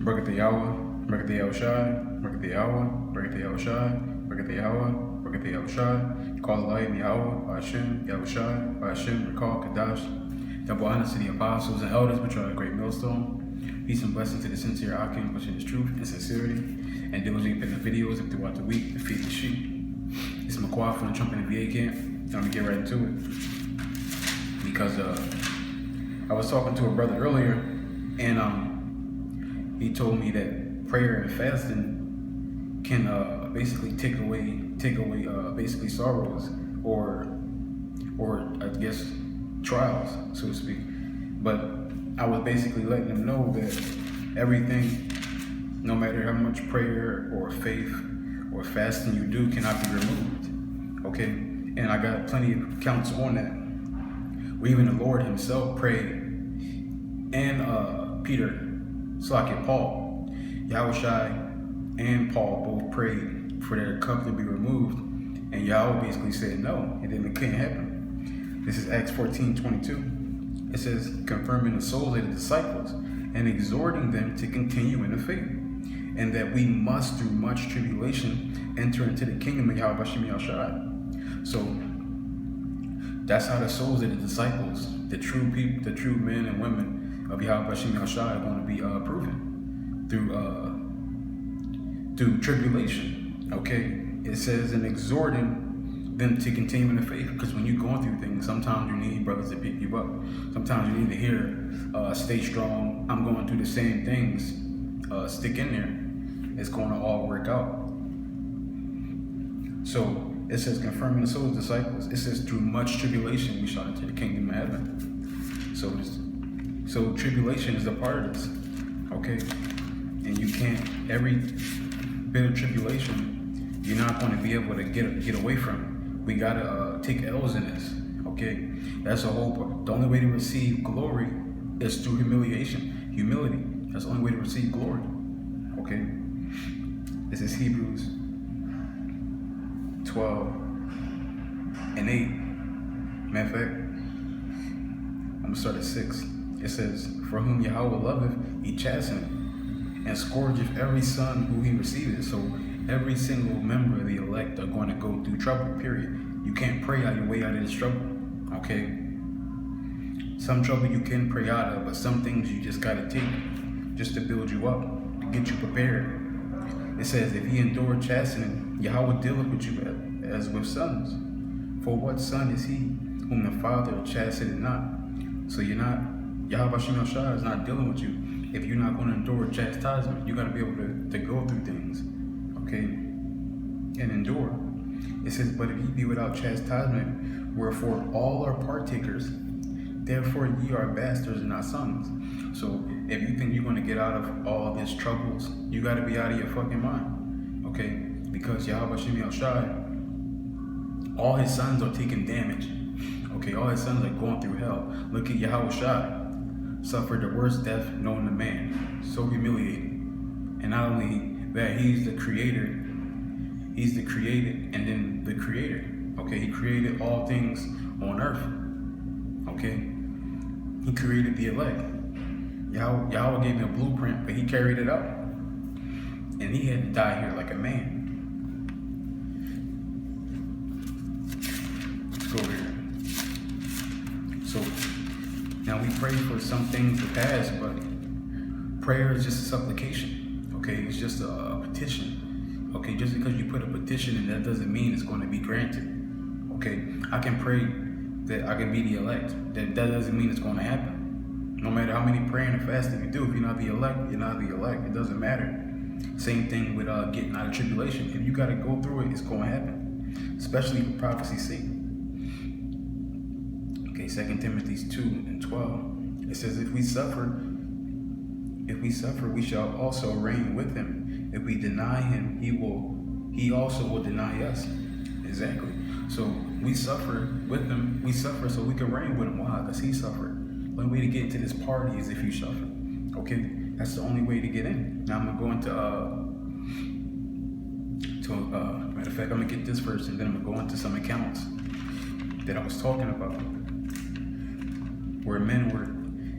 Barak Yahweh, Barak Yahushai, Barak Yahweh, Barak Yahushai, Barak Yahweh, Barak Yahushai. Call Elohim Yahweh, Hashem, Yahushai, Hashem, Rekal, Kadash. Double honor to the apostles and elders, which are a great millstone. Peace and blessings to the sincere Akim, pushing his truth and sincerity, and those who put the videos up throughout the week to feed the sheep. It's McQuad from the Trump and VA camp. I'm gonna get right into it because I was talking to a brother earlier, and he told me that prayer and fasting can basically take away basically sorrows or I guess trials, so to speak. But I was basically letting them know that everything, no matter how much prayer or faith or fasting you do, cannot be removed. Okay, and I got plenty of accounts on that. Where even the Lord Himself prayed, and Paul, Yahushai, and Paul both prayed for their cup to be removed, and Yahweh basically said no, and then it couldn't happen. This is Acts 14:22. It says, confirming the souls of the disciples and exhorting them to continue in the faith, and that we must, through much tribulation, enter into the kingdom of Yahweh Bashem Yahushai. So that's how the souls of the disciples, the true people, the true men and women of Yahweh Bashem Yahushai, are going to be proven through tribulation. Okay, it says, and exhorting them to continue in the faith, because when you're going through things, sometimes you need brothers to pick you up. Sometimes you need to hear, stay strong. I'm going through the same things. Stick in there. It's going to all work out. So it says, confirming the souls of disciples. It says, through much tribulation we shall enter the kingdom of heaven. So tribulation is a part of this. Okay, and you can't, every bit of tribulation, you're not going to be able to get away from it. We gotta take L's in this. Okay, that's the whole part. The only way to receive glory is through humility. That's the only way to receive glory. Okay, this is Hebrews 12 and 8. Matter of fact, I'm gonna start at 6. It says, for whom Yahweh loveth, He chasteneth, and scourgeth every son who He receiveth. So every single member of the elect are going to go through trouble, period. You can't pray out your way out of this trouble, okay? Some trouble you can pray out of, but some things you just got to take just to build you up, to get you prepared. It says, if He endured chastening, Yahweh dealeth with you as with sons. For what son is he whom the Father chasteneth not? So you're not, Yahweh Bashem Yahushai is not dealing with you if you're not going to endure chastisement. You got to be able to go through things. Okay, and endure. It says, but if ye be without chastisement, wherefore all are partakers, therefore ye are bastards and not sons. So if you think you're going to get out of all these troubles, you got to be out of your fucking mind. Okay, because Yahweh Bashem Yahushai, all His sons are taking damage. Okay, all His sons are going through hell. Look at Yahushai, suffered the worst death known to man. So humiliating. And not only that, He's the creator. He's the created and then the creator. Okay, He created all things on earth. Okay, He created the elect. Yahweh gave Him a blueprint, but He carried it out. And He had to die here like a man. Let's go over here. So now we pray for some things to pass, but prayer is just a supplication. Okay, it's just a petition. Okay, just because you put a petition in, that doesn't mean it's going to be granted. Okay, I can pray that I can be the elect. That doesn't mean it's going to happen. No matter how many praying and fasting you do, if you're not the elect, you're not the elect. It doesn't matter. Same thing with getting out of tribulation. If you got to go through it, it's going to happen. Especially for prophecy's sake. Okay, 2 Timothy 2:12. It says, if we suffer, we shall also reign with Him. If we deny Him, He also will deny us. Exactly. So we suffer with Him. We suffer so we can reign with Him. Why? Because He suffered. The only way to get into this party is if you suffer. Okay, that's the only way to get in. Now I'm gonna go into matter of fact, I'm gonna get this first, and then I'm gonna go into some accounts that I was talking about, where men were,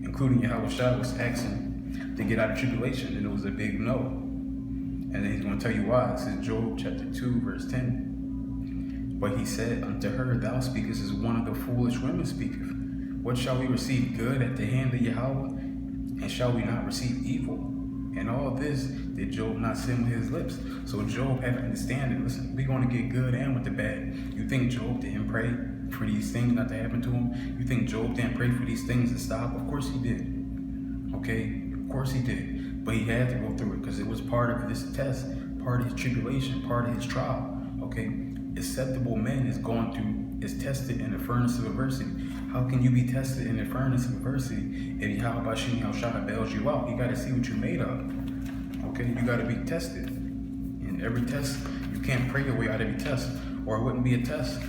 including Yahushua, was asking to get out of tribulation? And it was a big no. And then he's going to tell you why. This is Job chapter 2, verse 10. But he said unto her, Thou speakest as one of the foolish women speaketh. What shall we receive good at the hand of Yahweh? And shall we not receive evil? And all this did Job not sin with his lips. So Job had to understand it. Listen, we're going to get good and with the bad. You think Job didn't pray for these things not to happen to him? You think Job didn't pray for these things to stop? Of course he did. Okay? Of course he did. But he had to go through it because it was part of this test, part of his tribulation, part of his trial. Okay? Acceptable men is tested in the furnace of adversity. How can you be tested in the furnace of adversity if Yahweh Shem Yahushua bails you out? You got to see what you're made of. Okay? You got to be tested. In every test, you can't pray your way out of every test, or it wouldn't be a test.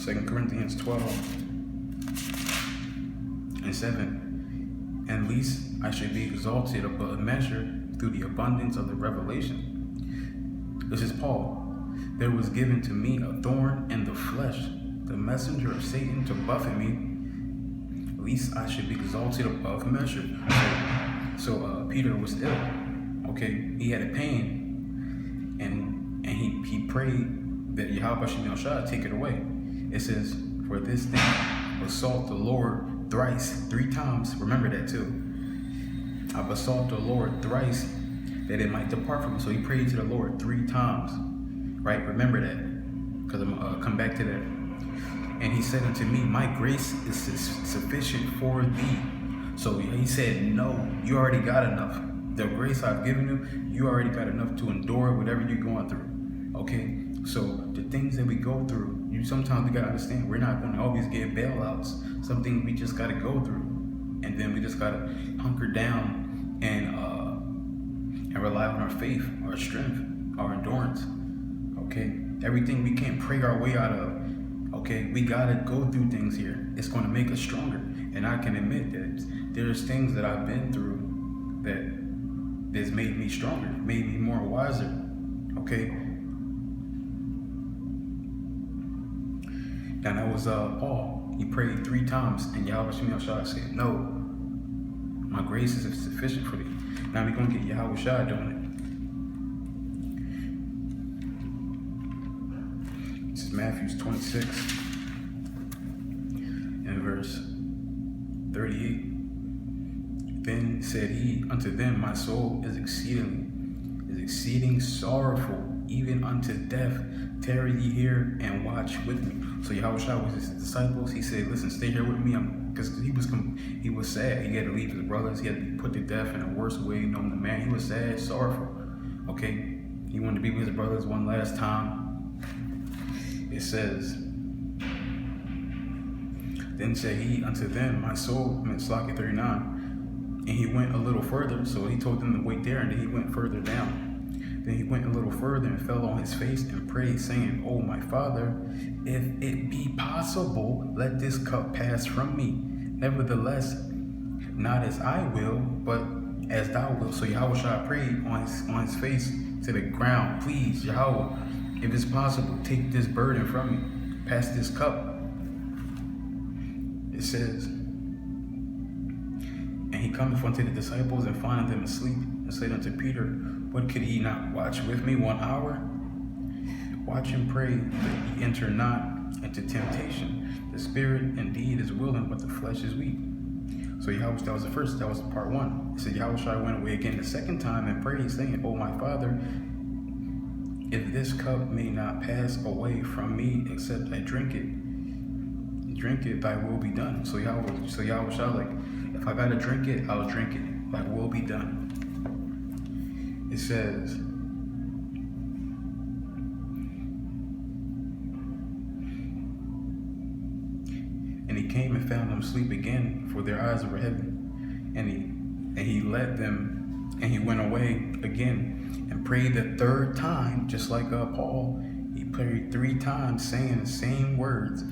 Second Corinthians 12 and 7. And least I should be exalted above measure through the abundance of the revelation. This is Paul. There was given to me a thorn in the flesh, the messenger of Satan to buffet me, least I should be exalted above measure. So Peter was ill. Okay, he had a pain, and he prayed that Yahweh Shem Yahushua take it away. It says, for this thing assault the Lord thrice, 3 times. Remember that too. I besought the Lord thrice that it might depart from me. So he prayed to the Lord 3 times. Right? Remember that. Because I'm going to come back to that. And he said unto me, my grace is sufficient for thee. So he said, no, you already got enough. The grace I've given you already got enough to endure whatever you're going through. Okay? So the things that we go through, sometimes we got to understand, we're not going to always get bailouts. Some things we just got to go through. And then we just got to hunker down and rely on our faith, our strength, our endurance. Okay? Everything we can't pray our way out of. Okay? We got to go through things here. It's going to make us stronger. And I can admit that there's things that I've been through that's made me stronger, made me more wiser. Okay? And that was Paul. He prayed 3 times, and Yahweh Shem Yahushua said, no, my grace is sufficient for thee. Now we're going to get Yahweh Shai doing it. This is Matthew 26 and verse 38. Then said he unto them, my soul is exceeding sorrowful, even unto death. Tarry ye here and watch with me. So Yahushua was his disciples. He said, listen, stay here with me. Because he was sad. He had to leave his brothers. He had to be put to death in a worse way known to man. He was sad, sorrowful. Okay? He wanted to be with his brothers one last time. It says, then said he unto them, my soul, Slack 39. And he went a little further. So he told them to wait there, and then he went further down. Then he went a little further and fell on his face and prayed, saying, O my Father, if it be possible, let this cup pass from me. Nevertheless, not as I will, but as thou wilt. So Yahushua prayed on his face to the ground. Please, Yahweh, if it's possible, take this burden from me. Pass this cup. It says, and he cometh unto the disciples and findeth them asleep, and said unto Peter, what could ye not watch with me 1 hour? Watch and pray that ye enter not into temptation. The spirit indeed is willing, but the flesh is weak. So Yahweh, that was the first, that was part 1. It said Yahushua went away again the second time and prayed, saying, O my Father, if this cup may not pass away from me except I drink it, thy will be done. So Yahushua, like, if I gotta drink it, I'll drink it. Thy will be done. It says, and he came and found them asleep again, for their eyes were heavy. And he led them, and he went away again and prayed the 3rd time, just like Paul. He prayed 3 times, saying the same words.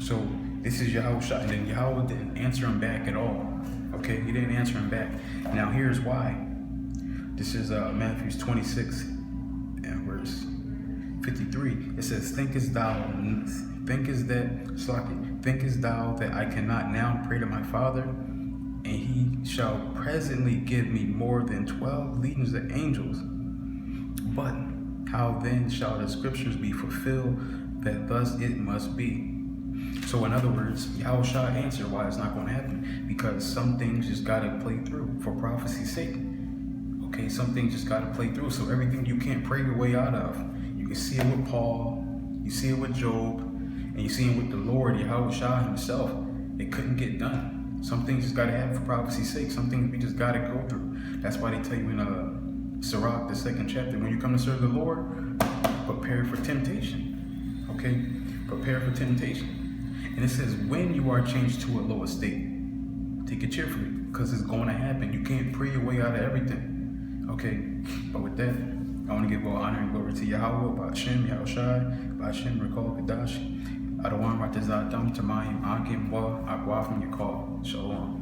So this is Yahushua, and then Yahweh didn't answer him back at all. Okay, he didn't answer him back. Now here's why. This is Matthew 26 and verse 53. It says, thinkest thou that I cannot now pray to my Father, and he shall presently give me more than 12 legions of angels? But how then shall the scriptures be fulfilled that thus it must be? So in other words, Yahushua answered why it's not going to happen, because some things just got to play through for prophecy's sake. Okay, some things just got to play through. So everything you can't pray your way out of, you can see it with Paul, you see it with Job, and you see it with the Lord, Yahushua himself. It couldn't get done. Some things just got to happen for prophecy's sake. Some things we just got to go through. That's why they tell you in Sirach, the 2nd chapter, when you come to serve the Lord, prepare for temptation. Okay? Prepare for temptation. And it says, when you are changed to a lower state, take it cheerfully, because it's going to happen. You can't pray your way out of everything. Okay? But with that, I want to give all honor and glory to Yahweh, Ba'ashem, Yahushai, Ba'ashem, Rekal, Kadash, Adawan, Ratazatam, Tamayim, Akim, Wa, Akwafim, Yakal, Shalom.